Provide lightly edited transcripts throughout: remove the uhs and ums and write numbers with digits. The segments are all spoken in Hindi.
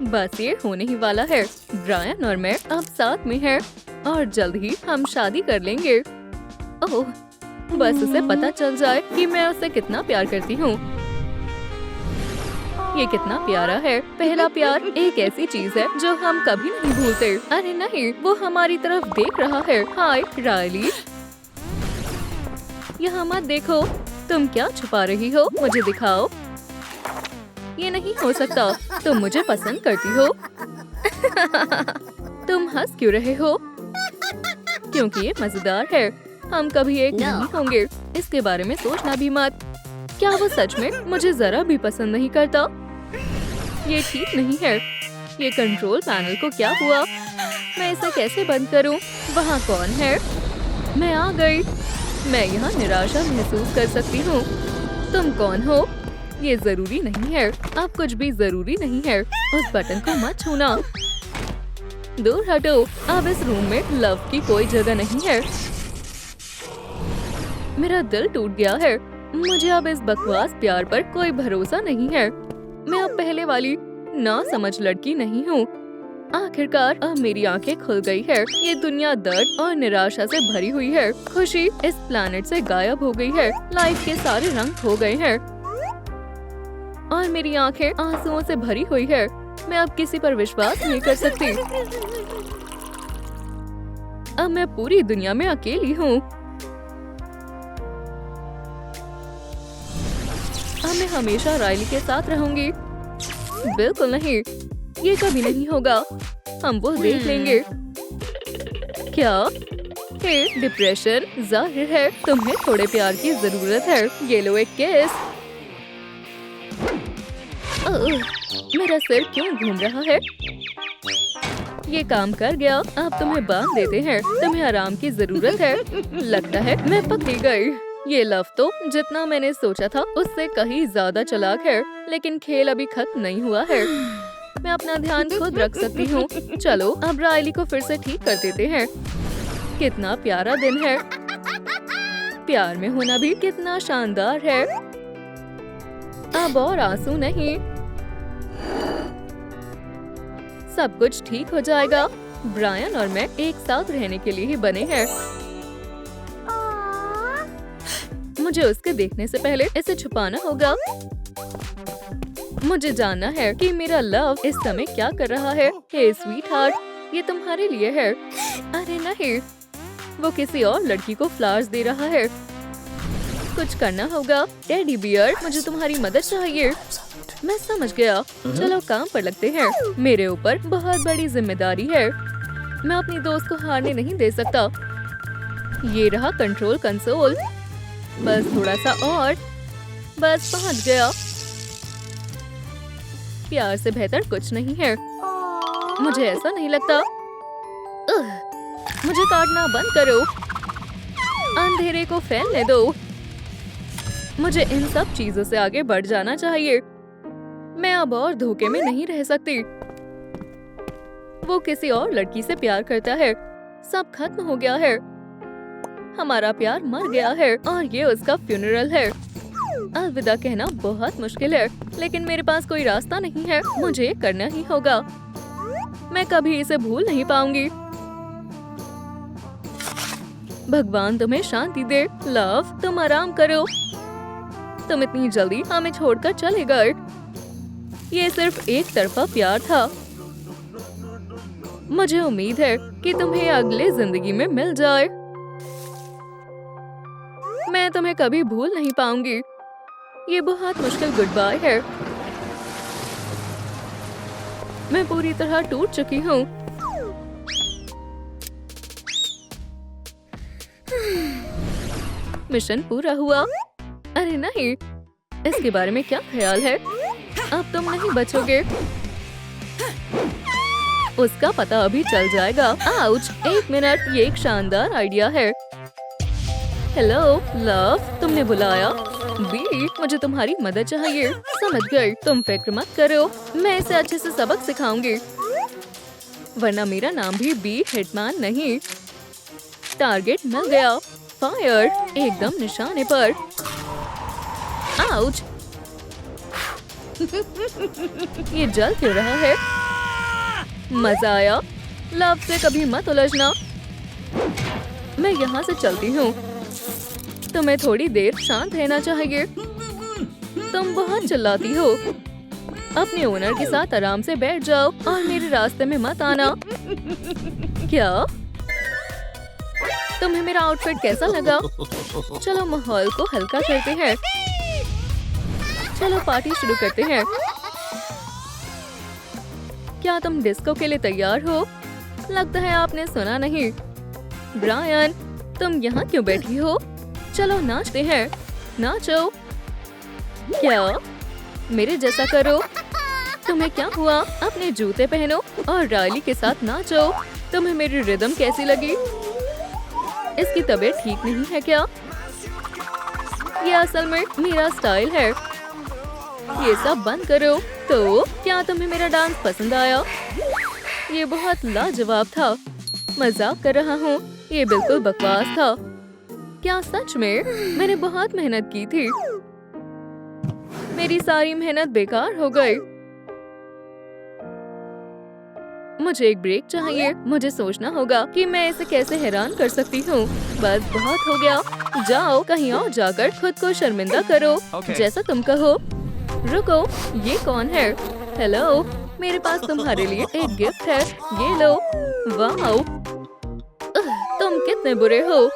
बस ये होने ही वाला है। ब्रायन और मैं अब साथ में हैं और जल्द ही हम शादी कर लेंगे। ओह, बस उसे पता चल जाए कि मैं उसे कितना प्यार करती हूँ। ये कितना प्यारा है। पहला प्यार एक ऐसी चीज है जो हम कभी नहीं भूलते। अरे नहीं, वो हमारी तरफ देख रहा है। हाय रायली, यहाँ मत देखो। तुम क्या छुपा रही हो? मुझे दिखाओ। ये नहीं हो सकता। तुम मुझे पसंद करती हो। तुम हंस क्यों रहे हो? क्योंकि ये मजेदार है। हम कभी एक नहीं होंगे, इसके बारे में सोचना भी मत। क्या वो सच में मुझे जरा भी पसंद नहीं करता? ये ठीक नहीं है। ये कंट्रोल पैनल को क्या हुआ? मैं इसे कैसे बंद करूं? वहाँ कौन है? मैं आ गई। मैं यहाँ निराशा महसूस कर सकती हूँ। तुम कौन हो? ये जरूरी नहीं है। अब कुछ भी जरूरी नहीं है। उस बटन को मत छूना। दूर हटो। अब इस रूम में लव की कोई जगह नहीं है। मेरा दिल टूट गया है। मुझे अब इस बकवास प्यार पर कोई भरोसा नहीं है। मैं अब पहले वाली ना समझ लड़की नहीं हूँ। आखिरकार अब मेरी आंखें खुल गई है। ये दुनिया दर्द और निराशा से भरी हुई है। खुशी इस प्लैनेट से गायब हो गई है। लाइफ के सारे रंग खो गए हैं और मेरी आंखें आंसुओं से भरी हुई है। मैं अब किसी पर विश्वास नहीं कर सकती। अब मैं पूरी दुनिया में अकेली हूँ। अब मैं हमेशा रायली के साथ रहूंगी। बिल्कुल नहीं, ये कभी नहीं होगा। हम वो देख लेंगे। क्या? हे डिप्रेशन, जाहिर है तुम्हें थोड़े प्यार की जरूरत है। ये लो एक किस। मेरा सिर क्यों घूम रहा है? ये काम कर गया। अब तुम्हें बांध देते हैं। तुम्हें आराम की जरूरत है। लगता है मैं पकड़ी गई। ये लव तो जितना मैंने सोचा था उससे कहीं ज्यादा चालाक है। लेकिन खेल अभी खत्म नहीं हुआ है। मैं अपना ध्यान खुद रख सकती हूँ। चलो अब रायली को फिर से ठीक कर देते हैं। कितना प्यारा दिन है। प्यार में होना भी कितना शानदार है। अब और आंसू नहीं। सब कुछ ठीक हो जाएगा। ब्रायन और मैं एक साथ रहने के लिए ही बने हैं। मुझे उसके देखने से पहले इसे छुपाना होगा। मुझे जानना है कि मेरा लव इस समय क्या कर रहा है। हे स्वीट हार्ट, ये तुम्हारे लिए है। अरे नहीं, वो किसी और लड़की को फ्लावर्स दे रहा है। कुछ करना होगा। टेडी बियर, मुझे तुम्हारी मदद चाहिए। मैं समझ गया। चलो काम पर लगते हैं। मेरे ऊपर बहुत बड़ी जिम्मेदारी है। मैं अपनी दोस्त को हारने नहीं दे सकता। ये रहा कंट्रोल कंसोल। बस थोड़ा सा और। बस पहुंच गया। प्यार से बेहतर कुछ नहीं है। मुझे ऐसा नहीं लगता। मुझे काटना बंद करो। अंधेरे को फैलने दो। मुझे इन सब चीजों से आगे बढ़ जाना चाहिए। मैं अब और धोखे में नहीं रह सकती। वो किसी और लड़की से प्यार करता है। सब खत्म हो गया है। हमारा प्यार मर गया है और ये उसका फ्यूनरल है। अलविदा कहना बहुत मुश्किल है, लेकिन मेरे पास कोई रास्ता नहीं है। मुझे करना ही होगा। मैं कभी इसे भूल नहीं पाऊंगी। भगवान तुम्हें शांति दे। लव, तुम आराम करो। तुम इतनी जल्दी हमें छोड़कर चले गए। ये सिर्फ एक तरफा प्यार था। मुझे उम्मीद है कि तुम्हें अगले जिंदगी में मिल जाए। मैं तुम्हें कभी भूल नहीं पाऊंगी। ये बहुत मुश्किल गुड बाय है। मैं पूरी तरह टूट चुकी हूँ। मिशन पूरा हुआ। अरे नहीं, इसके बारे में क्या ख्याल है? अब तुम नहीं बचोगे। उसका पता अभी चल जाएगा। आउच, एक मिनट, ये एक शानदार आइडिया है। हेलो लव, तुमने बुलाया? बी, मुझे तुम्हारी मदद चाहिए। समझ गई, तुम फिक्र मत करो। मैं इसे अच्छे से सबक सिखाऊंगी, वरना मेरा नाम भी बी हिटमैन नहीं। टारगेट मिल गया। फायर, एकदम निशाने पर। आउच। ये जल क्यों रहा है? मजा आया। लव से कभी मत उलझना। मैं यहाँ से चलती हूँ। तुम्हें थोड़ी देर शांत रहना चाहिए। तुम बहुत चिल्लाती हो। अपने ओनर के साथ आराम से बैठ जाओ और मेरे रास्ते में मत आना। क्या? तुम्हें मेरा आउटफिट कैसा लगा? चलो माहौल को हल्का करते हैं। चलो पार्टी शुरू करते हैं। क्या तुम डिस्को के लिए तैयार हो? लगता है आपने सुना नहीं। ब्रायन, तुम यहाँ क्यों बैठी हो? चलो नाचते हैं। नाचो। क्या? मेरे जैसा करो। तुम्हें क्या हुआ? अपने जूते पहनो और रायली के साथ नाचो। तुम्हें मेरी रिदम कैसी लगी? इसकी तबीयत ठीक नहीं है क्या? ये असल में मेरा स्टाइल है। ये सब बंद करो। तो क्या तुम्हें मेरा डांस पसंद आया? ये बहुत लाजवाब था। मजाक कर रहा हूँ। ये बिल्कुल बकवास था। क्या सच में? मैंने बहुत मेहनत की थी। मेरी सारी मेहनत बेकार हो गई। मुझे एक ब्रेक चाहिए। मुझे सोचना होगा कि मैं इसे कैसे हैरान कर सकती हूँ। बस बहुत हो गया। जाओ कहीं और जाकर खुद को शर्मिंदा करो। जैसा तुम कहो। रुको, ये कौन है? हेलो, मेरे पास तुम्हारे लिए एक गिफ्ट है। ये लो। वाओ, तुम कितने बुरे हो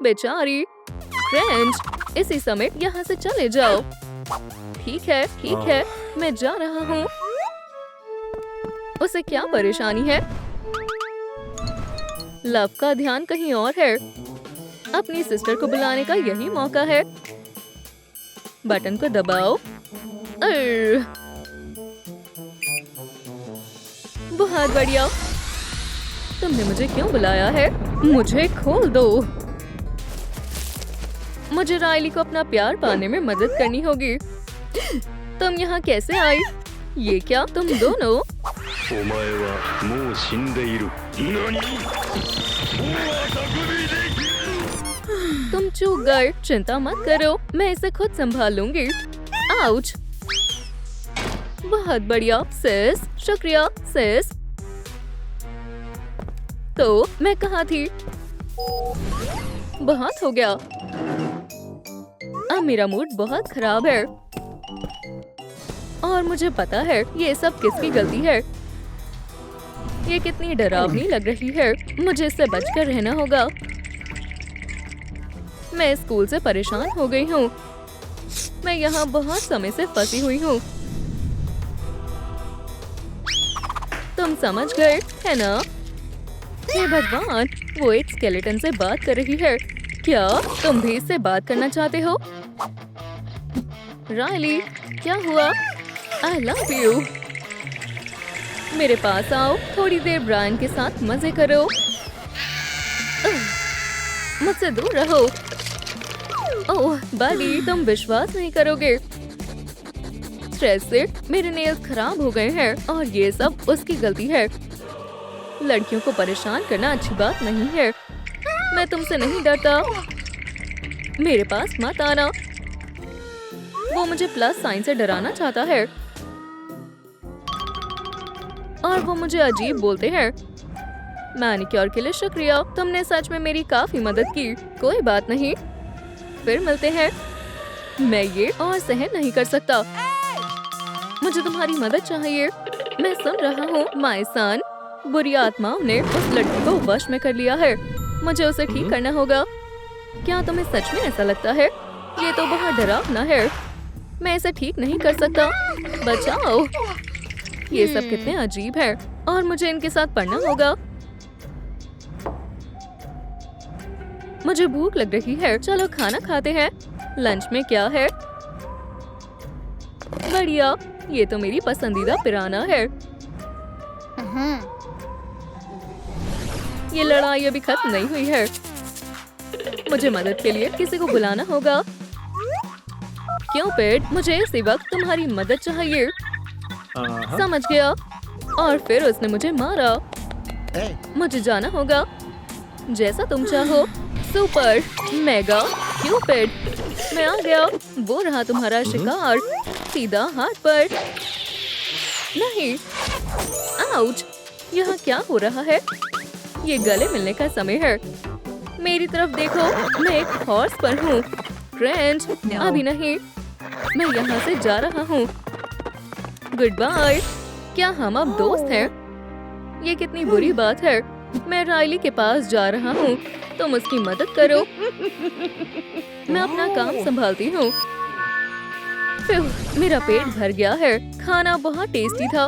बेचारी। फ्रेंड्स, इसी समय यहाँ से चले जाओ। ठीक है, मैं जा रहा हूँ। उसे क्या परेशानी है? लव का ध्यान कहीं और है। अपनी सिस्टर को बुलाने का यही मौका है। बटन को दबाओ। बहुत बढ़िया। तुमने मुझे क्यों बुलाया है? मुझे खोल दो। मुझे रायली को अपना प्यार पाने में मदद करनी होगी। तुम यहाँ कैसे आई? ये क्या तुम दोनों? तुम चूक गए। चिंता मत करो, मैं इसे खुद संभाल लूंगी। आउच। बहुत बढ़िया सिस। शुक्रिया सिस। तो मैं कहाँ थी? बहुत हो गया। अब मेरा मूड बहुत खराब है और मुझे पता है ये सब किसकी गलती है। ये कितनी डरावनी लग रही है। मुझे इससे बचकर रहना होगा। मैं स्कूल से परेशान हो गई हूँ। मैं यहाँ बहुत समय से फंसी हुई हूँ। तुम समझ गए है ना? हे भगवान, वो एक स्केलेटन से बात कर रही है। क्या तुम भी इससे बात करना चाहते हो? रायली, क्या हुआ? I love you. मेरे पास आओ। थोड़ी देर ब्रायन के साथ मजे करो। मुझसे दूर रहो। ओह बडी, तुम विश्वास नहीं करोगे। स्ट्रेस से मेरे नेल्स खराब हो गए हैं और ये सब उसकी गलती है। लड़कियों को परेशान करना अच्छी बात नहीं है। मैं तुमसे नहीं डरता। मेरे पास मत आना। वो मुझे प्लस साइन से डराना चाहता है और वो मुझे अजीब बोलते हैं। मैनिक्योर के लिए शुक्रिया। तुमने सच में मेरी काफी मदद की। कोई बात नहीं, फिर मिलते हैं। मैं ये और सहन नहीं कर सकता। मुझे तुम्हारी मदद चाहिए। मैं सुन रहा हूँ माय सन। बुरी आत्माओं ने उस लड़की को वश में कर लिया है। मुझे उसे ठीक करना होगा। क्या तुम्हें सच में ऐसा लगता है? ये तो बहुत डरावना है। मैं इसे ठीक नहीं कर सकता। बचाओ। ये सब कितने अजीब है और मुझे इनके साथ पढ़ना होगा। मुझे भूख लग रही है। चलो खाना खाते हैं। लंच में क्या है? बढ़िया, ये तो मेरी पसंदीदा पिराना है। ये लड़ाई अभी खत्म नहीं हुई है। मुझे मदद के लिए किसी को बुलाना होगा। क्यों पेट, मुझे इसी वक्त तुम्हारी मदद चाहिए। समझ गया। और फिर उसने मुझे मारा। मुझे जाना होगा। जैसा तुम चाहो। सुपर मेगा क्यूपिड, मैं आ गया। वो रहा तुम्हारा शिकार। सीधा हाथ पर। नहीं, आउच! यहाँ क्या हो रहा है? ये गले मिलने का समय है। मेरी तरफ देखो, मैं एक हॉर्स पर हूँ। क्रंच, अभी नहीं। मैं यहाँ से जा रहा हूँ। Goodbye. क्या हम अब दोस्त हैं? ये कितनी बुरी बात है। मैं राइली के पास जा रहा हूँ। तुम उसकी मदद करो। मैं अपना काम संभालती हूँ। मेरा पेट भर गया है। खाना बहुत टेस्टी था।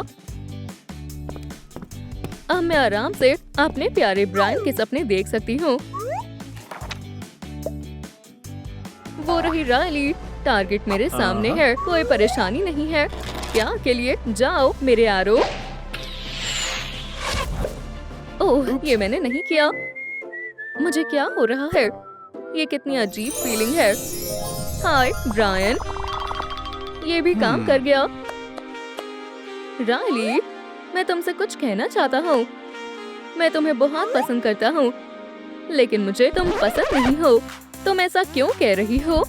अब मैं आराम से अपने प्यारे ब्रायन के सपने देख सकती हूँ। वो रही राइली। टारगेट मेरे सामने है। कोई परेशानी नहीं है। क्या के लिए? जाओ मेरे आरो। ओह, ये मैंने नहीं किया। मुझे क्या हो रहा है? ये कितनी अजीब फीलिंग है। हाय ब्रायन, ये भी काम कर गया। राइली, मैं तुमसे कुछ कहना चाहता हूँ। मैं तुम्हें बहुत पसंद करता हूँ, लेकिन मुझे तुम पसंद नहीं हो। तुम ऐसा क्यों कह रही हो?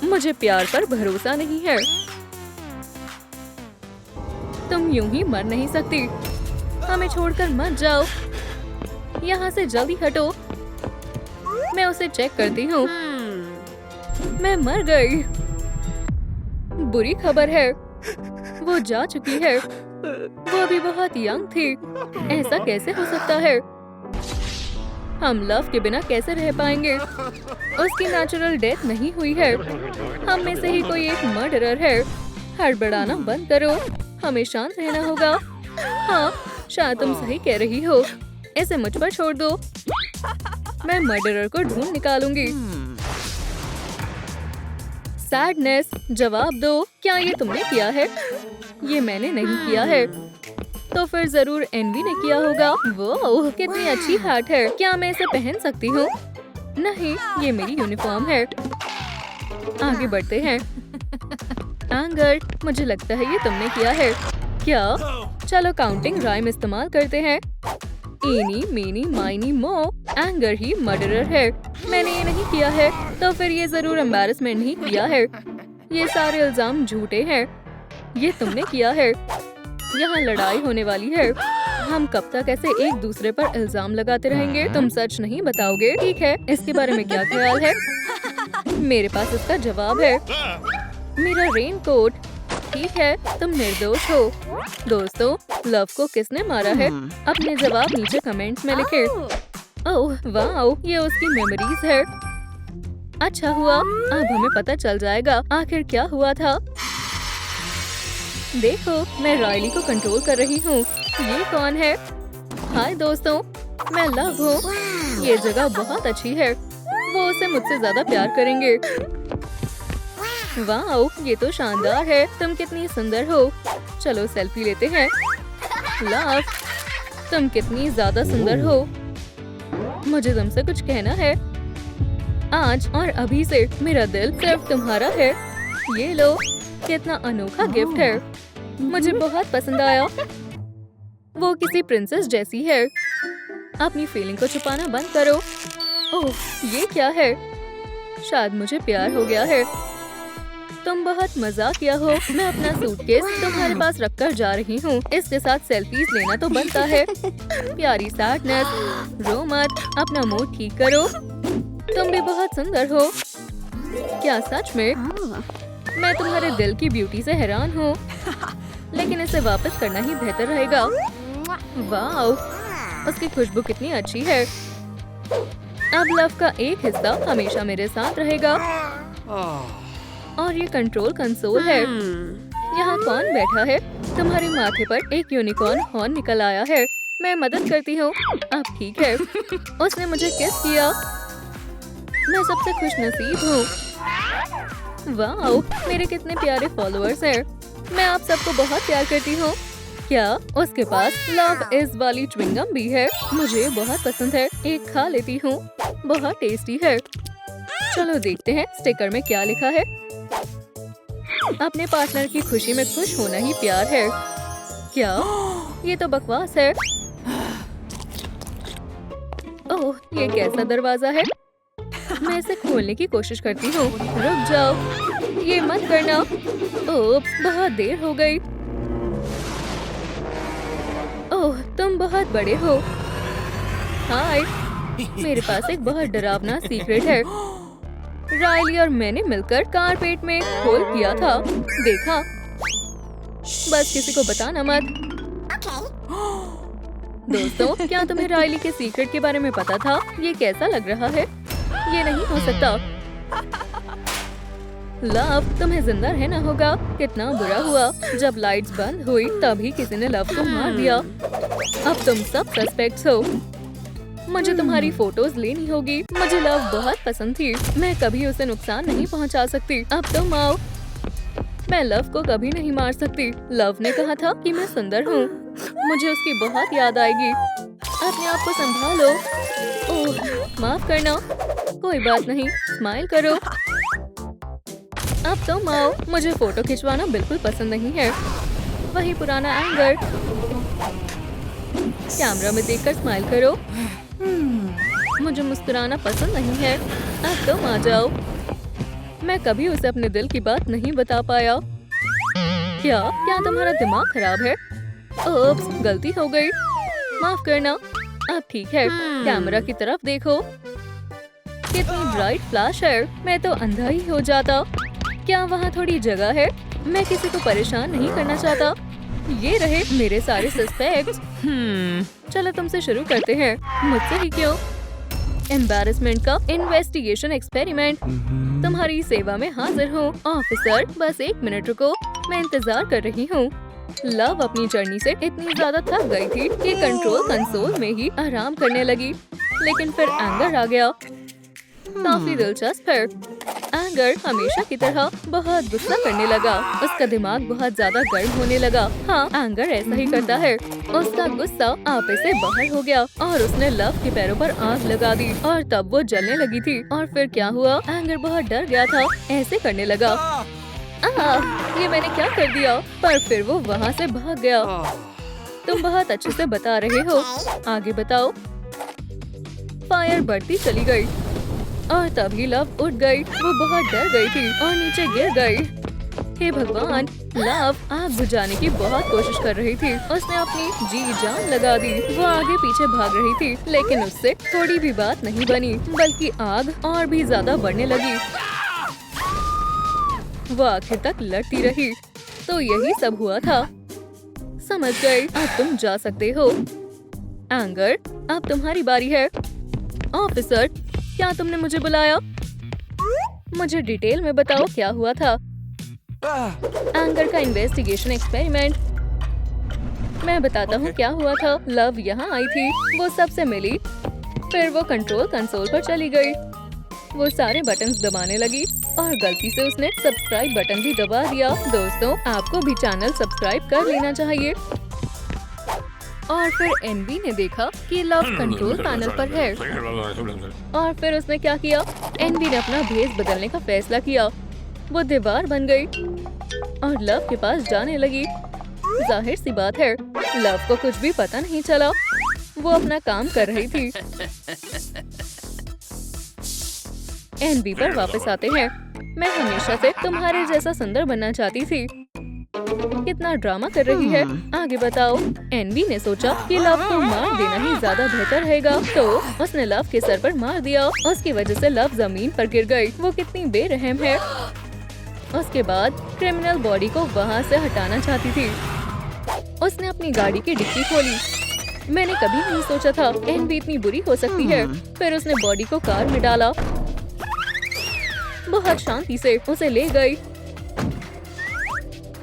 मुझे प्यार पर भरोसा नहीं है। तुम यूं ही मर नहीं सकती। हमें छोड़कर मत जाओ। यहाँ से जल्दी हटो। मैं उसे चेक करती हूँ। मैं मर गई। बुरी खबर है, वो जा चुकी है। वो अभी बहुत यंग थी। ऐसा कैसे हो सकता है? हम लव के बिना कैसे रह पाएंगे? उसकी नेचुरल डेथ नहीं हुई है। हम में से ही कोई एक मर्डरर है। हड़बड़ाना बंद करो। हमें शांत रहना होगा। हाँ, शायद तुम सही कह रही हो। इसे मुझ पर छोड़ दो। मैं मर्डरर को ढूंढ निकालूंगी। सैडनेस, जवाब दो। क्या ये तुमने किया है? ये मैंने नहीं किया है। तो फिर जरूर एनवी ने किया होगा। वो कितनी अच्छी हैट है। क्या मैं इसे पहन सकती हूँ? नहीं, ये मेरी यूनिफॉर्म है। आगे बढ़ते हैं। एंगर, मुझे लगता है ये तुमने किया है। क्या? चलो काउंटिंग राइम इस्तेमाल करते हैं। एनी मीनी माइनी मो। एंगर ही मर्डरर है। मैंने ये नहीं किया है। तो फिर ये जरूर एम्बैरेसमेंट ही किया है। ये सारे इल्जाम झूठे हैं। ये तुमने किया है। यहाँ लड़ाई होने वाली है। हम कब तक ऐसे एक दूसरे पर इल्जाम लगाते रहेंगे? तुम सच नहीं बताओगे? ठीक है, इसके बारे में क्या ख्याल है? मेरे पास इसका जवाब है। मेरा रेनकोट। ठीक है, तुम निर्दोष हो। दोस्तों, लव को किसने मारा है? अपने जवाब नीचे कमेंट्स में लिखें। ओह वाओ, ये उसकी मेमोरीज है। अच्छा हुआ, अब हमें पता चल जाएगा आखिर क्या हुआ था। देखो, मैं राइली को कंट्रोल कर रही हूँ। ये कौन है? हाय दोस्तों, मैं लव हूँ। ये जगह बहुत अच्छी है। वो उसे मुझसे ज्यादा प्यार करेंगे। वाओ, ये तो शानदार है। तुम कितनी सुंदर हो। चलो सेल्फी लेते हैं। लव, तुम कितनी ज्यादा सुंदर हो। मुझे तुमसे कुछ कहना है। आज और अभी से मेरा दिल सिर्फ तुम्हारा है। ये लो, कितना अनोखा गिफ्ट है। मुझे बहुत पसंद आया। वो किसी प्रिंसेस जैसी है। अपनी फीलिंग को छुपाना बंद करो। ओह, ये क्या है? शायद मुझे प्यार हो गया है। तुम बहुत मजाकिया हो। मैं अपना सूटकेस तुम्हारे पास रखकर जा रही हूँ। इसके साथ सेल्फीज लेना तो बनता है। प्यारी सैडनेस, रो मत। अपना मूड ठीक करो। तुम भी बहुत सुंदर हो। क्या सच में? मैं तुम्हारे दिल की ब्यूटी से हैरान हूँ, लेकिन इसे वापस करना ही बेहतर रहेगा। वाओ, उसकी खुशबू कितनी अच्छी है। अब लव का एक हिस्सा हमेशा मेरे साथ रहेगा। और ये कंट्रोल कंसोल है। यहाँ कौन बैठा है? तुम्हारे माथे पर एक यूनिकॉर्न हॉर्न निकल आया है। मैं मदद करती हूँ। अब ठीक है। उसने मुझे किस किया। मैं सबसे खुशनसीब हूँ। वाओ, मेरे कितने प्यारे फॉलोअर्स हैं। मैं आप सबको बहुत प्यार करती हूँ। क्या उसके पास लव इज वाली च्युइंगम भी है? मुझे बहुत पसंद है। एक खा लेती हूँ। बहुत टेस्टी है। चलो देखते हैं स्टिकर में क्या लिखा है। अपने पार्टनर की खुशी में खुश होना ही प्यार है। क्या? ये तो बकवास है। ओह, ये कैसा दरवाजा है? मैं इसे खोलने की कोशिश करती हूँ। रुक जाओ। ये मत करना। ओप्स, बहुत देर हो गई। ओह, तुम बहुत बड़े हो। हाय, मेरे पास एक बहुत डरावना सीक्रेट है। राइली और मैंने मिलकर कारपेट में होल किया था। देखा? बस किसी को बताना मत। दोस्तों, क्या तुम्हें राइली के सीक्रेट के बारे में पता था? ये कैसा लग रहा है? ये नहीं हो सकता। लव, तुम्हें जिंदा रहना होगा। कितना बुरा हुआ जब लाइट्स बंद हुई तभी किसी ने लव को मार दिया। अब तुम सब सस्पेक्ट्स हो। मुझे तुम्हारी फोटोज लेनी होगी। मुझे लव बहुत पसंद थी। मैं कभी उसे नुकसान नहीं पहुंचा सकती। अब तुम आओ। मैं लव को कभी नहीं मार सकती। लव ने कहा था कि मैं सुंदर हूँ। मुझे उसकी बहुत याद आएगी। अपने आप को संभालो। ओह, माफ करना। कोई बात नहीं, स्माइल करो। अब तुम आओ। मुझे फोटो खिंचवाना बिल्कुल पसंद नहीं है। वही पुराना एंगर। कैमरा में देखकर स्माइल करो। मुझे मुस्कुराना पसंद नहीं है। अब तुम आ जाओ। मैं कभी उसे अपने दिल की बात नहीं बता पाया। क्या तुम्हारा दिमाग खराब है? ओप्स, गलती हो गई। माफ करना। अब ठीक है। कैमरा की तरफ देखो। कितनी ब्राइट फ्लैश है। मैं तो अंधा ही हो जाता। क्या वहाँ थोड़ी जगह है? मैं किसी को परेशान नहीं करना चाहता। ये रहे मेरे सारे सस्पेक्ट्स। चलो तुमसे शुरू करते हैं। मुझसे ही क्यों? एम्बैरेसमेंट का इन्वेस्टिगेशन एक्सपेरिमेंट। तुम्हारी सेवा में हाजिर हूँ ऑफिसर। बस 1 मिनट रुको, मैं इंतजार कर रही हूँ। लव अपनी जर्नी से इतनी ज्यादा थक गई थी कि कंट्रोल कंसोल में ही आराम करने लगी। लेकिन फिर एंगर आ गया। काफी दिलचस्प है। एंगर हमेशा की तरह बहुत गुस्सा करने लगा। उसका दिमाग बहुत ज्यादा गर्म होने लगा। हाँ, एंगर ऐसा ही करता है। उसका गुस्सा आपे से बाहर हो गया और उसने लव के पैरों पर आग लगा दी और तब वो जलने लगी थी। और फिर क्या हुआ? एंगर बहुत डर गया था। ऐसे करने लगा। ये मैंने क्या कर दिया? पर फिर वो वहाँ से भाग गया। तुम बहुत अच्छे से बता रहे हो। आगे बताओ। फायर बढ़ती चली गई और तभी लव उठ गई। वो बहुत डर गई थी और नीचे गिर गई। हे भगवान! लव आग बुझाने की बहुत कोशिश कर रही थी। उसने अपनी जी जान लगा दी। वो आगे पीछे भाग रही थी लेकिन उससे थोड़ी भी बात नहीं बनी, बल्कि आग और भी ज्यादा बढ़ने लगी। वो आखिर तक लड़ती रही। तो यही सब हुआ था। समझ गई। अब तुम जा सकते हो। एंगर, अब तुम्हारी बारी है। ऑफिसर, क्या तुमने मुझे बुलाया? मुझे डिटेल में बताओ क्या हुआ था। एंगर का इन्वेस्टिगेशन एक्सपेरिमेंट। मैं बताता हूँ क्या हुआ था। लव यहाँ आई थी। वो सबसे मिली। फिर वो कंट्रोल कंसोल पर चली गई। वो सारे बटन्स दबाने लगी और गलती से उसने सब्सक्राइब बटन भी दबा दिया। दोस्तों, आपको भी चैनल सब्सक्राइब कर लेना चाहिए। और फिर एनवी ने देखा कि लव कंट्रोल पैनल पर है। और फिर उसने क्या किया? एनवी ने अपना भेस बदलने का फैसला किया। वो दीवार बन गई और लव के पास जाने लगी। जाहिर सी बात है, लव को कुछ भी पता नहीं चला। वो अपना काम कर रही थी। एनवी पर वापस आते हैं। मैं हमेशा से तुम्हारे जैसा सुंदर बनना चाहती थी। कितना ड्रामा कर रही है। आगे बताओ। एनवी ने सोचा कि लव को मार देना ही ज्यादा बेहतर रहेगा, तो उसने लव के सर पर मार दिया। उसकी वजह से लव जमीन पर गिर गई। वो कितनी बेरहम है। उसके बाद क्रिमिनल बॉडी को वहाँ से हटाना चाहती थी। उसने अपनी गाड़ी की डिक्की खोली। मैंने कभी नहीं सोचा था एनवी इतनी बुरी हो सकती है। फिर उसने बॉडी को कार में डाला। बहुत शांति से उसे ले गई,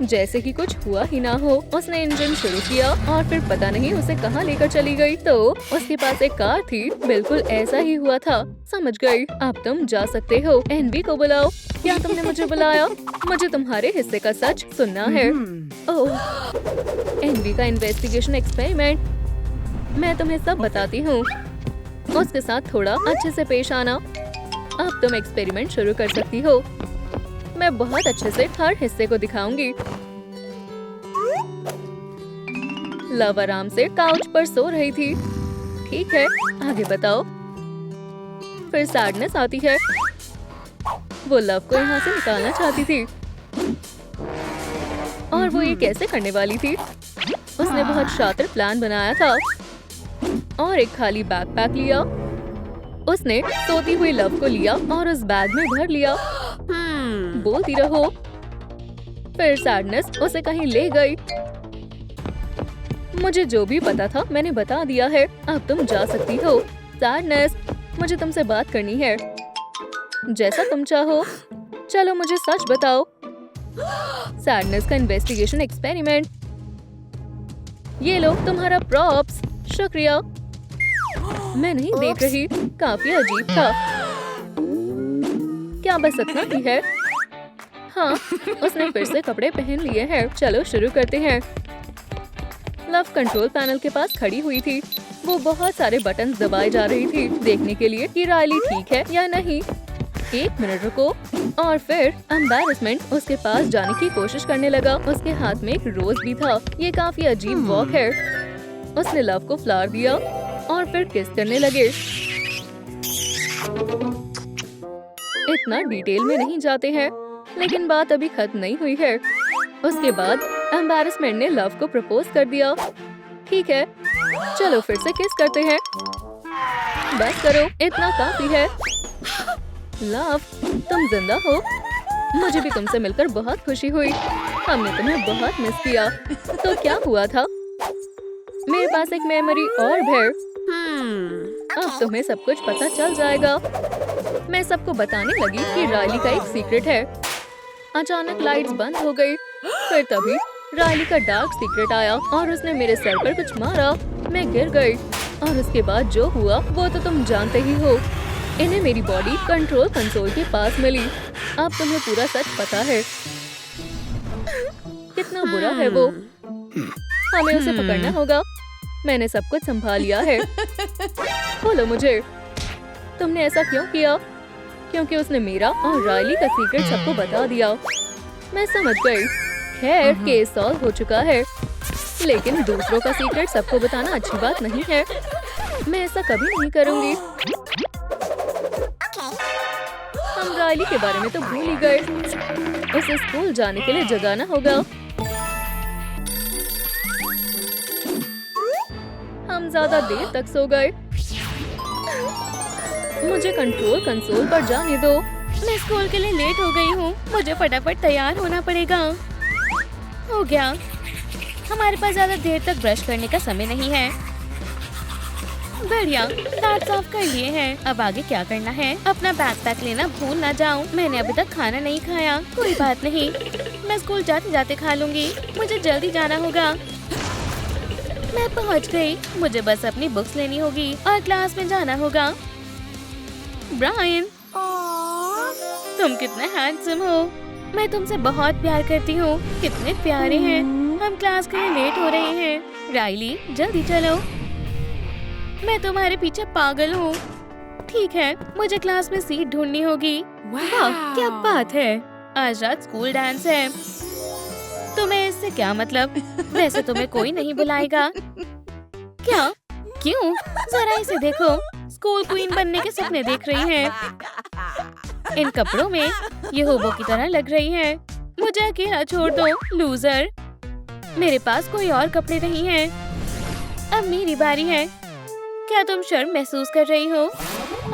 जैसे कि कुछ हुआ ही ना हो। उसने इंजन शुरू किया और फिर पता नहीं उसे कहाँ लेकर चली गई। तो उसके पास एक कार थी। बिल्कुल ऐसा ही हुआ था। समझ गई। अब तुम जा सकते हो। एनवी को बुलाओ। क्या तुमने मुझे बुलाया? मुझे तुम्हारे हिस्से का सच सुनना है। ओह, एनवी का इन्वेस्टिगेशन एक्सपेरिमेंट। मैं तुम्हें सब बताती हूँ। उसके साथ थोड़ा अच्छे से पेश आना। अब तुम एक्सपेरिमेंट शुरू कर सकती हो। मैं बहुत अच्छे से हर हिस्से को दिखाऊंगी। लव आराम से काउच पर सो रही थी। ठीक है, आगे बताओ। फिर सैडनेस आती है। वो लव को यहाँ से निकालना चाहती थी। और वो ये कैसे करने वाली थी? उसने बहुत शातिर प्लान बनाया था और एक खाली बैकपैक लिया। उसने सोती हुई लव को लिया और उस बैग में भर लिया। बोलती रहो। फिर सैडनेस उसे कहीं ले गई। मुझे जो भी पता था मैंने बता दिया है। अब तुम जा सकती हो। सैडनेस, मुझे तुमसे बात करनी है। जैसा तुम चाहो। चलो मुझे सच बताओ। सैडनेस का इन्वेस्टिगेशन एक्सपेरिमेंट। ये लो तुम्हारा प्रॉप्स। शुक्रिया। मैं नहीं देख रही। काफी अजीब था। क्या बस इतना ही है? हाँ, उसने फिर से कपड़े पहन लिए हैं। चलो शुरू करते हैं। लव कंट्रोल पैनल के पास खड़ी हुई थी। वो बहुत सारे बटन्स दबाए जा रही थी देखने के लिए कि रायली ठीक है या नहीं। एक मिनट रुको। और फिर एम्बैरेसमेंट उसके पास जाने की कोशिश करने लगा। उसके हाथ में एक रोज भी था। ये काफी अजीब वॉक है। उसने लव को फ्लावर दिया और फिर किस करने लगे। इतना डिटेल में नहीं जाते हैं, लेकिन बात अभी खत्म नहीं हुई है। उसके बाद एम्बैरेसमेंट ने लव को प्रपोज कर दिया। ठीक है, चलो फिर से किस करते हैं। बस करो, इतना काफी है। लव, तुम जिंदा हो। मुझे भी तुमसे मिलकर बहुत खुशी हुई। हमने तुम्हें बहुत मिस किया। तो क्या हुआ था? मेरे पास एक मेमोरी और है। अब तुम्हें सब कुछ पता चल जाएगा। मैं सबको बताने लगी कि रायली का एक सीक्रेट है। अचानक लाइट्स बंद हो गई। फिर तभी रायली का डार्क सीक्रेट आया और उसने मेरे सर पर कुछ मारा। मैं गिर गई और उसके बाद जो हुआ वो तो तुम जानते ही हो। इन्हें मेरी बॉडी कंट्रोल कंसोल के पास मिली। अब तुम्हें पूरा सच पता है। कितना बुरा है वो। हमें उसे पकड़ना होगा। मैंने सब कुछ संभाल लिया है। बोलो मुझे, तुमने ऐसा क्यों किया? क्योंकि उसने मेरा और रायली का सीक्रेट सबको बता दिया। मैं समझ गई। खैर, केस सॉल्व हो चुका है। लेकिन दूसरों का सीक्रेट सबको बताना अच्छी बात नहीं है। मैं ऐसा कभी नहीं करूंगी। हम रायली के बारे में तो भूल ही गए। उसे स्कूल जाने के लिए जगाना होगा। हम ज्यादा देर तक सो गए। मुझे कंट्रोल कंसोल पर जाने दो। मैं स्कूल के लिए लेट हो गई हूँ। मुझे फटाफट तैयार होना पड़ेगा। हो गया। हमारे पास ज्यादा देर तक ब्रश करने का समय नहीं है। बढ़िया, दांत साफ कर लिए हैं। अब आगे क्या करना है? अपना बैकपैक लेना भूल ना जाऊं। मैंने अभी तक खाना नहीं खाया। कोई बात नहीं, मैं स्कूल जाते जाते खा लूंगी। मुझे जल्दी जाना होगा। मैं पहुंच गई। मुझे बस अपनी बुक्स लेनी होगी और क्लास में जाना होगा। ब्रायन, तुम कितने हैंडसम हो। मैं तुमसे बहुत प्यार करती हूँ। कितने प्यारे हैं। हम क्लास के लिए लेट हो रहे हैं। रायली, जल्दी चलो। मैं तुम्हारे पीछे पागल हूँ। ठीक है, मुझे क्लास में सीट ढूंढनी होगी। वाह, क्या बात है। आज रात स्कूल डांस है। तुम्हें इससे क्या मतलब? वैसे तुम्हें कोई नहीं बुलाएगा। क्या? क्यों? जरा इसे देखो। स्कूल क्वीन बनने के सपने देख रही है। इन कपड़ों में ये होबो की तरह लग रही है। मुझे अकेला छोड़ दो, लूजर। मेरे पास कोई और कपड़े नहीं हैं। अब मेरी बारी है। क्या तुम शर्म महसूस कर रही हो?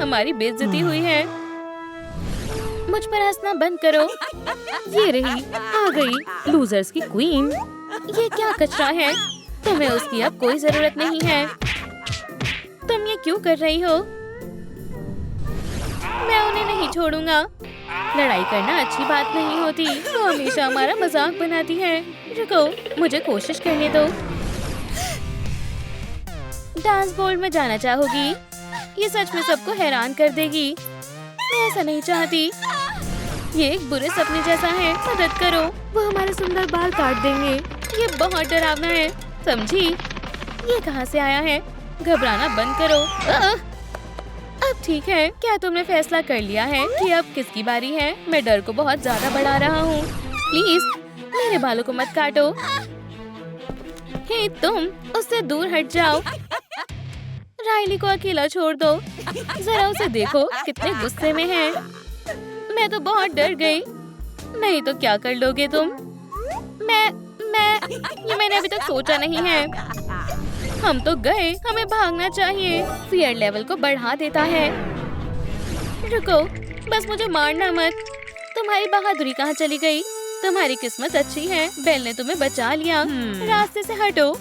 हमारी बेइज्जती हुई है। मुझ पर हंसना बंद करो। ये रही, आ गई लूजर्स की क्वीन। ये क्या कचरा है? तुम्हें उसकी अब कोई जरूरत नहीं है। तुम ये क्यों कर रही हो? मैं उन्हें नहीं छोड़ूंगा। लड़ाई करना अच्छी बात नहीं होती। वो हमेशा हमारा मजाक बनाती है। रुको, मुझे कोशिश करने दो। डांस बोर्ड में जाना चाहोगी? ये सच में सबको हैरान कर देगी। मैं ऐसा नहीं चाहती। ये एक बुरे सपने जैसा है। मदद करो, वो हमारे सुंदर बाल काट देंगे। ये बहुत डरावना है, समझी? ये कहाँ से आया है? घबराना बंद करो। अब ठीक है। क्या तुमने फैसला कर लिया है कि अब किसकी बारी है? मैं डर को बहुत ज्यादा बढ़ा रहा हूँ। प्लीज मेरे बालों को मत काटो। हे तुम, उससे दूर हट जाओ। रायली को अकेला छोड़ दो। जरा उसे देखो, कितने गुस्से में है। मैं तो बहुत डर गई। नहीं तो क्या कर लोगे तुम? ये मैंने अभी तक सोचा नहीं है। हम तो गए, हमें भागना चाहिए। फियर लेवल को बढ़ा देता है। रुको, बस मुझे मारना मत। तुम्हारी बहादुरी कहाँ चली गई? तुम्हारी किस्मत अच्छी है, बेल ने तुम्हें बचा लिया। रास्ते से हटो।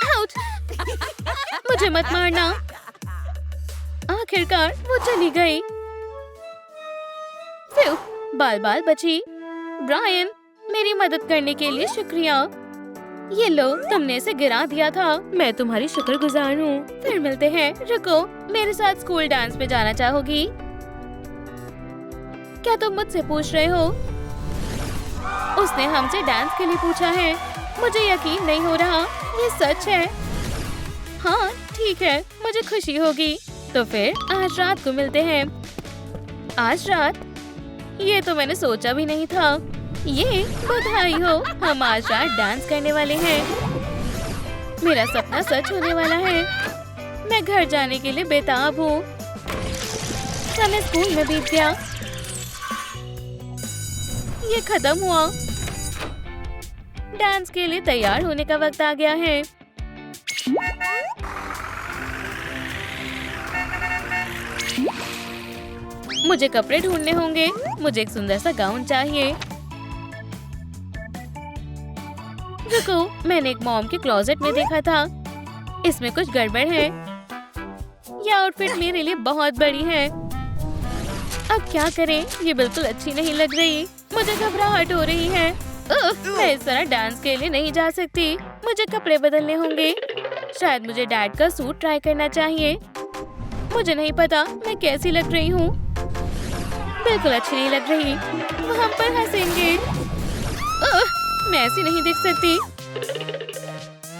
आउच! मुझे मत मारना। आखिरकार वो चली गई। बाल बाल बची। ब्रायन, मेरी मदद करने के लिए शुक्रिया। ये लो, तुमने इसे गिरा दिया था। मैं तुम्हारी शुक्रगुजार हूँ। फिर मिलते हैं। रुको, मेरे साथ स्कूल डांस पे जाना चाहोगी? क्या तुम मुझसे पूछ रहे हो? उसने हमसे डांस के लिए पूछा है। मुझे यकीन नहीं हो रहा, ये सच है। हाँ ठीक है, मुझे खुशी होगी। तो फिर आज रात को मिलते हैं। आज रात? ये तो मैंने सोचा भी नहीं था। ये बधाई हो, हम आज रात डांस करने वाले हैं। मेरा सपना सच होने वाला है। मैं घर जाने के लिए बेताब हूँ। समय स्कूल में बीत गया। ये खत्म हुआ। डांस के लिए तैयार होने का वक्त आ गया है। मुझे कपड़े ढूंढने होंगे। मुझे एक सुंदर सा गाउन चाहिए। रुको, मैंने एक मॉम के क्लोजेट में देखा था। इसमें कुछ गड़बड़ है। यह आउटफिट मेरे लिए बहुत बड़ी है। अब क्या करें? ये बिल्कुल अच्छी नहीं लग रही। मुझे घबराहट हो रही है। मैं इस तरह डांस के लिए नहीं जा सकती। मुझे कपड़े बदलने होंगे। शायद मुझे डैड का सूट ट्राई करना चाहिए। मुझे नहीं पता मैं कैसी लग रही हूँ। बिल्कुल अच्छी नहीं लग रही। वो हम पर हंसेंगे। मैं ऐसी नहीं दिख सकती।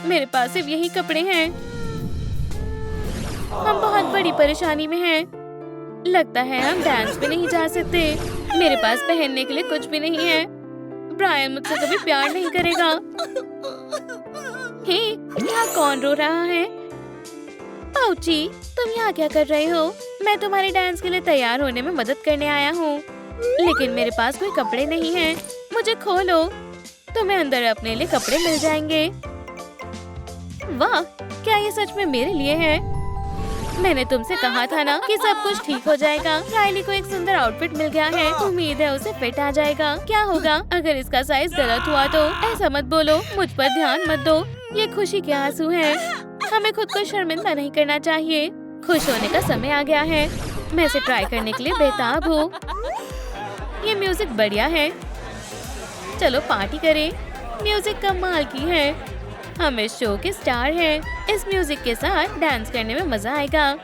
मेरे पास सिर्फ यही कपड़े हैं। हम बहुत बड़ी परेशानी में हैं। लगता है हम डांस पे नहीं जा सकते। मेरे पास पहनने के लिए कुछ भी नहीं है। ब्रायन मुझसे कभी प्यार नहीं करेगा। हे, यहाँ कौन रो रहा है? पाउची, तुम यहाँ क्या कर रहे हो? मैं तुम्हारे डांस के लिए तैयार होने में मदद करने आया हूँ, लेकिन मेरे पास कोई कपड़े नहीं हैं। मुझे खोलो, तुम्हें अंदर अपने लिए कपड़े मिल जाएंगे। वाह, क्या ये सच में मेरे लिए है? मैंने तुमसे कहा था ना कि सब कुछ ठीक हो जाएगा। राइली को एक सुंदर आउटफिट मिल गया है। उम्मीद है उसे फिट आ जाएगा। क्या होगा अगर इसका साइज गलत हुआ तो? ऐसा मत बोलो, मुझ पर ध्यान मत दो। ये खुशी के आंसू हैं। हमें खुद को शर्मिंदा नहीं करना चाहिए। खुश होने का समय आ गया है। मैं इसे ट्राई करने के लिए बेताब हूँ। ये म्यूजिक बढ़िया है। चलो पार्टी करें। म्यूजिक कमाल की है। हम इस शो के स्टार हैं। इस म्यूजिक के साथ डांस करने में मजा आएगा।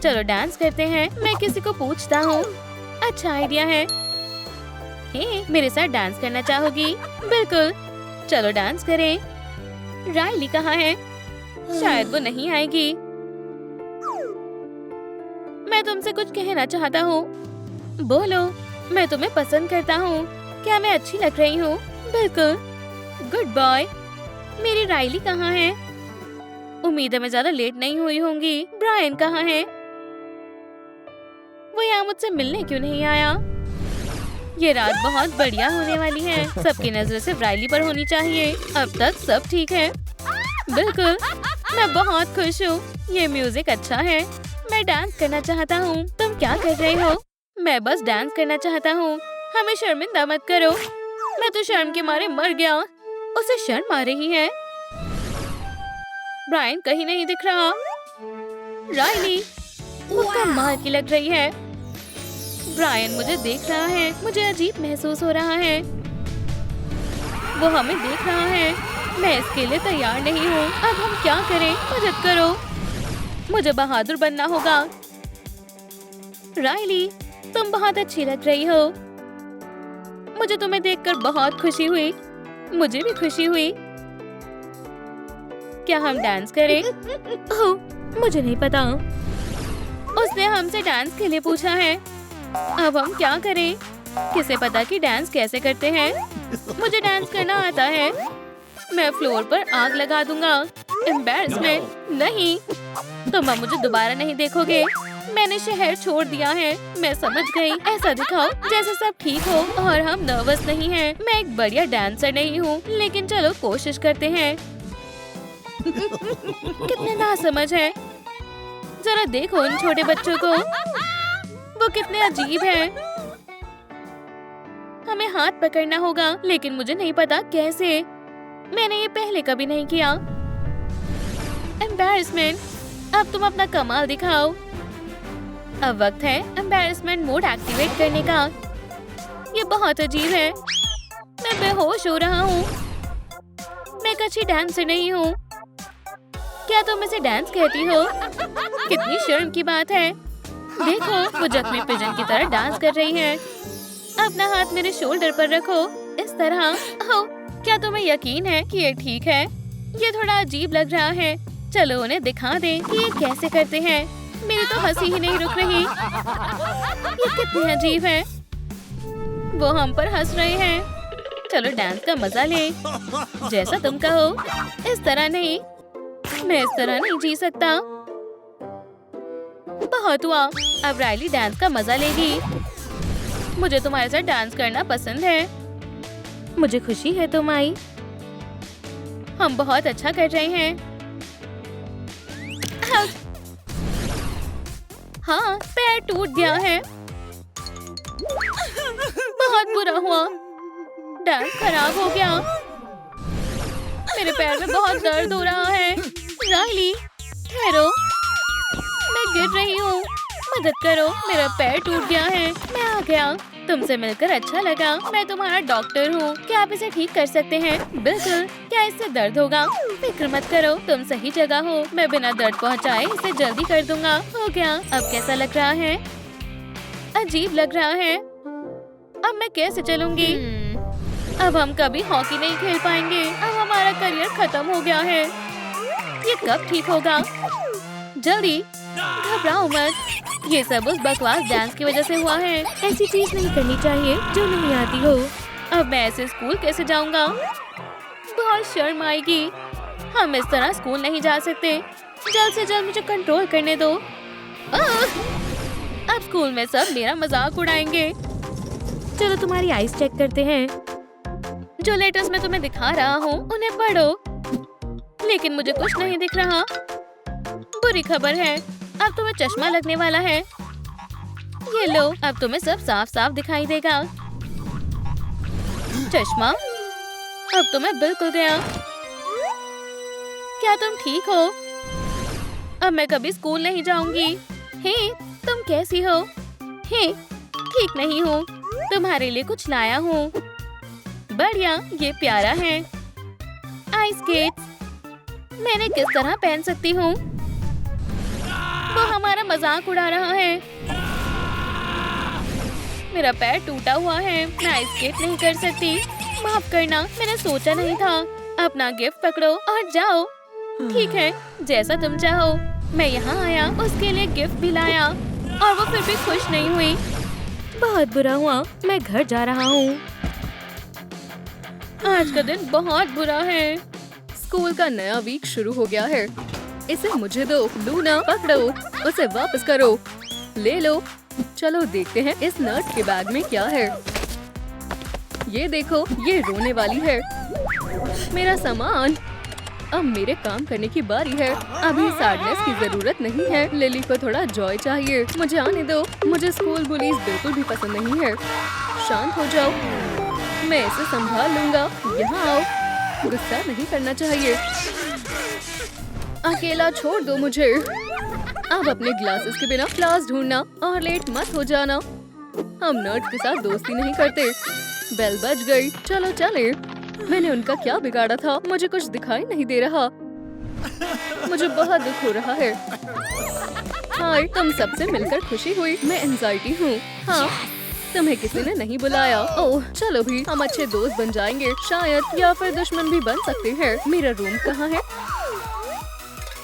चलो डांस करते हैं। मैं किसी को पूछता हूँ। अच्छा आइडिया है। हे, मेरे साथ डांस करना चाहोगी? बिल्कुल, चलो डांस करें। राइली कहाँ है? शायद वो नहीं आएगी। मैं तुमसे कुछ कहना चाहता हूँ। बोलो। मैं तुम्हें पसंद करता हूँ। क्या मैं अच्छी लग रही हूँ? बिल्कुल। Good boy. मेरी राइली कहाँ है? उम्मीद है मैं ज्यादा लेट नहीं हुई होंगी। ब्रायन कहाँ है? वो यहाँ मुझसे मिलने क्यों नहीं आया? ये रात बहुत बढ़िया होने वाली है। सबकी नजर सिर्फ राइली पर होनी चाहिए। अब तक सब ठीक है। बिल्कुल, मैं बहुत खुश हूँ। ये म्यूजिक अच्छा है। मैं डांस करना चाहता हूँ। तुम क्या कर रहे हो? मैं बस डांस करना चाहता हूँ। हमें शर्मिंदा मत करो। मैं तो शर्म के मारे मर गया। उसे शर्म आ रही है। ब्रायन कहीं नहीं दिख रहा। राइली, वो कमाल की लग रही है। ब्रायन मुझे देख रहा है। मुझे अजीब महसूस हो रहा है। वो हमें देख रहा है। मैं इसके लिए तैयार नहीं हूँ। अब हम क्या करें? मदद करो। मुझे बहादुर बनना होगा। राइली, तुम बहुत अच्छी लग रही हो। मुझे तुम्हें देखकर बहुत खुशी हुई। मुझे भी खुशी हुई। क्या हम डांस करें? ओह, मुझे नहीं पता। उसने हमसे डांस के लिए पूछा है। अब हम क्या करें? किसे पता कि डांस कैसे करते हैं? मुझे डांस करना आता है। मैं फ्लोर पर आग लगा दूंगा। एम्बैरेसमेंट नहीं। तुम अब मुझे दोबारा नहीं देखोगे। मैंने शहर छोड़ दिया है। मैं समझ गई। ऐसा दिखाओ जैसे सब ठीक हो और हम नर्वस नहीं हैं। मैं एक बढ़िया डांसर नहीं हूँ, लेकिन चलो कोशिश करते हैं। कितने नासमझ है। जरा देखो उन छोटे बच्चों को, वो कितने अजीब हैं। हमें हाथ पकड़ना होगा, लेकिन मुझे नहीं पता कैसे। मैंने ये पहले कभी नहीं किया। एम्बैरेसमेंट। अब तुम अपना कमाल दिखाओ। अब वक्त है एम्बैरेसमेंट मोड एक्टिवेट करने का। ये बहुत अजीब है। मैं बेहोश हो रहा हूँ। मैं एक अच्छी डांसर नहीं हूँ। क्या तुम इसे डांस कहती हो? कितनी शर्म की बात है। देखो वो जख्मी पिजन की तरह डांस कर रही है। अपना हाथ मेरे शोल्डर पर रखो, इस तरह। ओह, क्या तुम्हें यकीन है कि ये ठीक है? ये थोड़ा अजीब लग रहा है। चलो उन्हें दिखा दें कि ये कैसे करते हैं। मेरी तो हंसी ही नहीं रुक रही। ये कितनी अजीब है। वो हम पर हंस रहे हैं। चलो डांस का मजा ले। जैसा तुम कहो। इस तरह नहीं, मैं इस तरह नहीं जी सकता। बहुत हुआ। अब राइली डांस का मजा लेगी। मुझे तुम्हारे साथ डांस करना पसंद है। मुझे खुशी है तुम आई। हम बहुत अच्छा कर रहे हैं। हाँ, पैर टूट गया है। बहुत बुरा हुआ। डांस खराब हो गया। मेरे पैर में बहुत दर्द हो रहा है। राइली, ठहरो। मैं गिर रही हूँ। मदद करो, मेरा पैर टूट गया है। मैं आ गया। तुमसे मिलकर अच्छा लगा। मैं तुम्हारा डॉक्टर हूँ। क्या आप इसे ठीक कर सकते हैं? बिल्कुल। क्या इससे दर्द होगा? फिक्र मत करो, तुम सही जगह हो। मैं बिना दर्द पहुँचाए इसे जल्दी कर दूंगा। हो गया। अब कैसा लग रहा है? अजीब लग रहा है। अब मैं कैसे चलूंगी? अब हम कभी हॉकी नहीं खेल पाएंगे। अब हमारा करियर खत्म हो गया है। ये कब ठीक होगा? जल्दी। घबराओ मत। ये सब उस बकवास डांस की वजह से हुआ है। ऐसी चीज नहीं करनी चाहिए जो नहीं आती हो। अब मैं ऐसे स्कूल कैसे जाऊंगा? बहुत शर्म आएगी। हम इस तरह स्कूल नहीं जा सकते। जल्द से जल्द मुझे कंट्रोल करने दो। अब स्कूल में सब मेरा मजाक उड़ाएंगे। चलो तुम्हारी आईज चेक करते हैं। जो लेटर्स मैं तुम्हें दिखा रहा हूँ उन्हें पढ़ो। लेकिन मुझे कुछ नहीं दिख रहा। बुरी खबर है, अब तुम्हें चश्मा लगने वाला है। ये लो, अब तुम्हें सब साफ साफ दिखाई देगा। चश्मा, अब तो मैं बिल्कुल गया। क्या तुम ठीक हो? अब मैं कभी स्कूल नहीं जाऊंगी। हे, तुम कैसी हो? हे, ठीक नहीं हूँ। तुम्हारे लिए कुछ लाया हूँ। बढ़िया, ये प्यारा है। Ice skates. मैंने किस तरह पहन सकती हूँ? वो हमारा मजाक उड़ा रहा है। मेरा पैर टूटा हुआ है। मैं आइस स्केट नहीं कर सकती। माफ करना, मैंने सोचा नहीं था। अपना गिफ्ट पकड़ो और जाओ। ठीक है, जैसा तुम चाहो। मैं यहाँ आया, उसके लिए गिफ्ट भी लाया और वो फिर भी खुश नहीं हुई। बहुत बुरा हुआ। मैं घर जा रहा हूँ। आज का दिन बहुत बुरा है। स्कूल का नया वीक शुरू हो गया है। इसे मुझे दो। लूना, पकड़ो, उसे वापस करो। ले लो। चलो देखते हैं इस नर्स के बैग में क्या है। ये देखो, ये रोने वाली है। मेरा सामान। अब मेरे काम करने की बारी है। अभी सैडनेस की जरूरत नहीं है। लिली को थोड़ा जॉय चाहिए। मुझे आने दो। मुझे स्कूल बुलीज बिल्कुल भी पसंद नहीं है। शांत हो जाओ, मैं इसे संभाल लूंगा। यहाँ आओ। गुस्सा नहीं करना चाहिए। अकेला छोड़ दो मुझे। अब अपने ग्लासेस के बिना क्लास ढूंढना और लेट मत हो जाना। हम नर्ड्स के साथ दोस्ती नहीं करते। बेल बज गई। चलो चले। मैंने उनका क्या बिगाड़ा था? मुझे कुछ दिखाई नहीं दे रहा। मुझे बहुत दुख हो रहा है। हाय, तुम सबसे मिलकर खुशी हुई। मैं एंजाइटी हूँ। हाँ, तुम्हें किसी ने नहीं बुलाया। ओह, चलो भी, हम अच्छे दोस्त बन जाएंगे शायद, या फिर दुश्मन भी बन सकते हैं। मेरा रूम कहाँ है?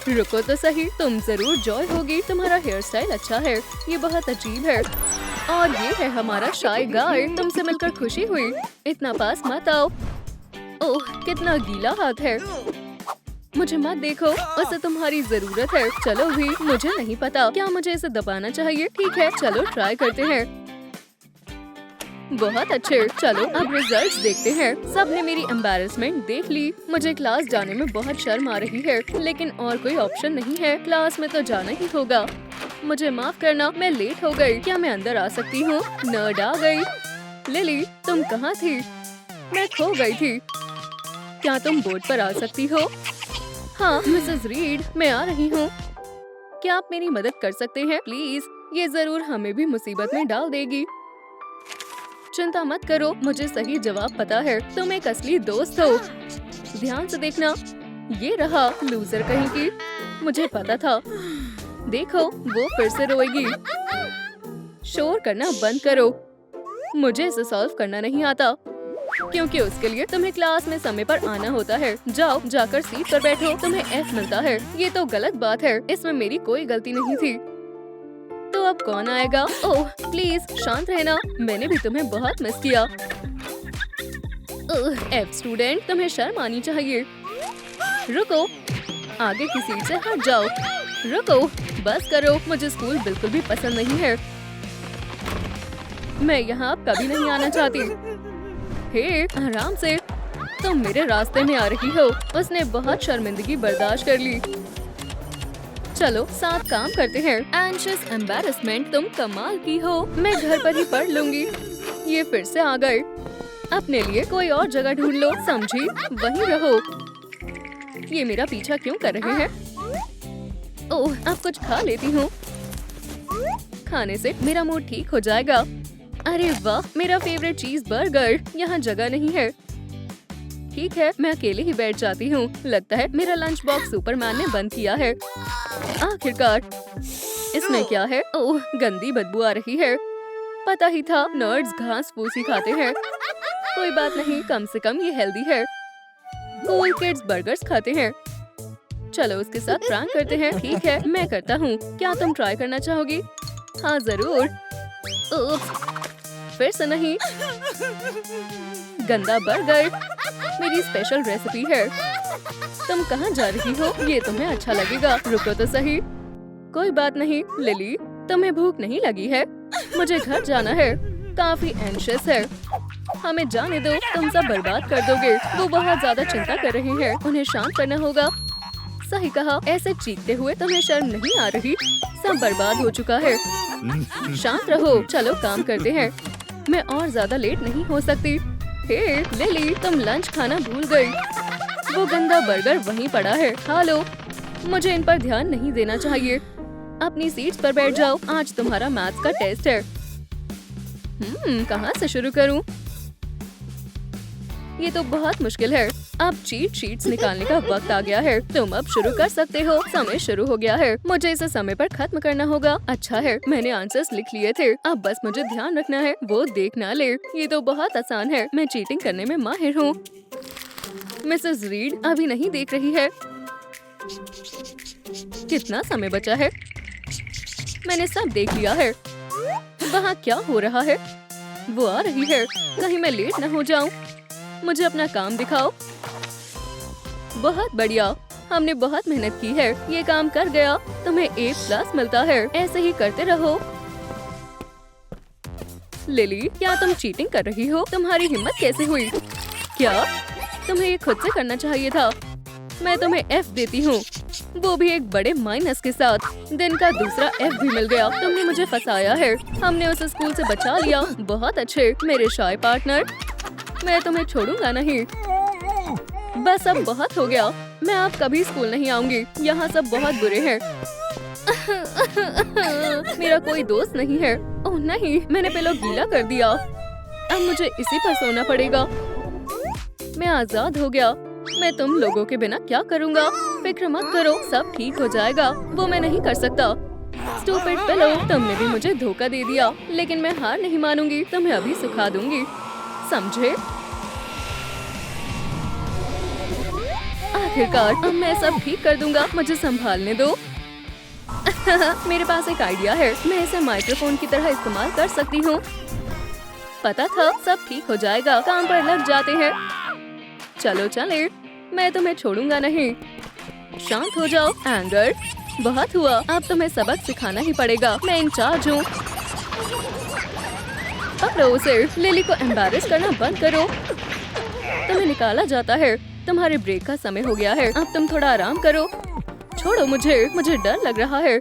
रुको तो सही, तुम जरूर जॉय होगी। तुम्हारा हेयर स्टाइल अच्छा है। ये बहुत अजीब है। और ये है हमारा शाय गाय। तुमसे मिलकर खुशी हुई। इतना पास मत आओ। ओह, कितना गीला हाथ है। मुझे मत देखो, उसे तुम्हारी जरूरत है। चलो भी, मुझे नहीं पता क्या मुझे इसे दबाना चाहिए। ठीक है, चलो ट्राई करते हैं। बहुत अच्छे, चलो अब रिजल्ट्स देखते हैं। सबने मेरी एम्बैरेसमेंट देख ली। मुझे क्लास जाने में बहुत शर्म आ रही है, लेकिन और कोई ऑप्शन नहीं है। क्लास में तो जाना ही होगा। मुझे माफ करना, मैं लेट हो गई। क्या मैं अंदर आ सकती हूँ? नर्ड आ गई। लिली, तुम कहाँ थी? मैं खो गई थी। क्या तुम बोर्ड पर आ सकती हो? हाँ मिसेस रीड, मैं आ रही हूँ। क्या आप मेरी मदद कर सकते हैं प्लीज? ये जरूर हमें भी मुसीबत में डाल देगी। चिंता मत करो, मुझे सही जवाब पता है। तुम एक असली दोस्त हो। ध्यान से देखना, ये रहा लूजर कहीं की। मुझे पता था। देखो, वो फिर से रोएगी। शोर करना बंद करो। मुझे इसे सॉल्व करना नहीं आता, क्योंकि उसके लिए तुम्हें क्लास में समय पर आना होता है। जाओ, जाकर सीट पर बैठो। तुम्हें F मिलता है। ये तो गलत बात है, इसमें मेरी कोई गलती नहीं थी। तो अब कौन आएगा? ओह प्लीज शांत रहना, मैंने भी तुम्हें बहुत मिस किया। F स्टूडेंट, तुम्हें शर्म आनी चाहिए। रुको, आगे की सीट से हट जाओ। रुको, बस करो, मुझे स्कूल बिल्कुल भी पसंद नहीं है। मैं यहाँ अब कभी नहीं आना चाहती। हे, आराम से, तुम मेरे रास्ते में आ रही हो। उसने बहुत शर्मिंदगी बर्दाश्त कर ली। चलो साथ काम करते हैं। एंशियस एम्बैरेसमेंट, तुम कमाल की हो। मैं घर पर ही पढ़ लूंगी। ये फिर से आ गए। अपने लिए कोई और जगह ढूंढ लो, समझी? वहीं रहो। ये मेरा पीछा क्यों कर रहे हैं? ओह, अब कुछ खा लेती हूँ। खाने से मेरा मूड ठीक हो जाएगा। अरे वाह, मेरा फेवरेट चीज बर्गर। यहाँ जगह नहीं है। ठीक है, मैं अकेले ही बैठ जाती हूँ। लगता है मेरा लंच बॉक्स सुपरमैन ने बंद किया है। आखिरकार, इसमें क्या है? ओह, गंदी बदबू आ रही है। पता ही था, नर्ड्स घास फूस ही खाते हैं। कोई बात नहीं, कम से कम ये हेल्दी है। कूल किड्स बर्गर्स खाते हैं। चलो उसके साथ प्रैंक करते हैं। ठीक है, मैं करता हूँ। क्या तुम ट्राई करना चाहोगी? हाँ जरूर। फिर से नहीं। गंदा बर्गर मेरी स्पेशल रेसिपी है। तुम कहाँ जा रही हो? ये तुम्हें अच्छा लगेगा। रुको तो सही। कोई बात नहीं। लिली, तुम्हें भूख नहीं लगी है? मुझे घर जाना है। काफी एंशियस है। हमें जाने दो, तुम सब बर्बाद कर दोगे। वो बहुत ज्यादा चिंता कर रहे हैं, उन्हें शांत करना होगा। सही कहा, ऐसे चीखते हुए तुम्हें शर्म नहीं आ रही? सब बर्बाद हो चुका है। शांत रहो, चलो काम करते हैं। मैं और ज्यादा लेट नहीं हो सकती। हे लिली, तुम लंच खाना भूल गई। वो गंदा बर्गर वहीं पड़ा है। हेलो, मुझे इन पर ध्यान नहीं देना चाहिए। अपनी सीट पर बैठ जाओ, आज तुम्हारा मैथ्स का टेस्ट है। कहाँ से शुरू करूँ? ये तो बहुत मुश्किल है। अब चीट शीट्स निकालने का वक्त आ गया है। तुम अब शुरू कर सकते हो। समय शुरू हो गया है। मुझे इसे समय पर खत्म करना होगा। अच्छा है, मैंने आंसर्स लिख लिए थे। अब बस मुझे ध्यान रखना है वो देख ना ले। ये तो बहुत आसान है। मैं चीटिंग करने में माहिर हूँ। मिसेस रीड अभी नहीं देख रही है। कितना समय बचा है? मैंने सब देख लिया है। वहाँ क्या हो रहा है? वो आ रही है। कहीं मैं लेट न हो जाऊं। मुझे अपना काम दिखाओ। बहुत बढ़िया, हमने बहुत मेहनत की है। ये काम कर गया। तुम्हें A+ मिलता है। ऐसे ही करते रहो। लिली, क्या तुम चीटिंग कर रही हो? तुम्हारी हिम्मत कैसे हुई? क्या तुम्हें ये खुद से करना चाहिए था? मैं तुम्हें F देती हूँ, वो भी एक बड़े माइनस के साथ। दिन का दूसरा F भी मिल गया। तुमने मुझे फंसाया है। हमने उसे स्कूल से बचा लिया। बहुत अच्छे मेरे शाय पार्टनर। मैं तुम्हें छोड़ूंगा नहीं। बस अब बहुत हो गया। मैं अब कभी स्कूल नहीं आऊंगी। यहाँ सब बहुत बुरे हैं। मेरा कोई दोस्त नहीं है। ओह नहीं, मैंने पिलो गीला कर दिया। अब मुझे इसी पर सोना पड़ेगा। मैं आजाद हो गया। मैं तुम लोगों के बिना क्या करूँगा? फिक्र मत करो, सब ठीक हो जाएगा। वो मैं नहीं कर सकता। स्टूपिड पिलो, तुमने भी मुझे धोखा दे दिया। लेकिन मैं हार नहीं मानूंगी। तुम्हें अभी सुखा दूंगी, समझे? आखिरकार अब मैं सब ठीक कर दूंगा। मुझे संभालने दो। मेरे पास एक आइडिया है। मैं इसे माइक्रोफोन की तरह इस्तेमाल कर सकती हूँ। पता था, सब ठीक हो जाएगा। काम पर लग जाते हैं। चलो चले, मैं तुम्हें छोड़ूंगा नहीं। शांत हो जाओ। एंगर, बहुत हुआ, अब तुम्हें सबक सिखाना ही पड़ेगा। मैं इंचार्ज हूँ। पकड़ो उसे। लिली को एम्बैरेस करना बंद करो। तुम्हें निकाला जाता है। तुम्हारे ब्रेक का समय हो गया है। अब तुम थोड़ा आराम करो। छोड़ो मुझे डर लग रहा है।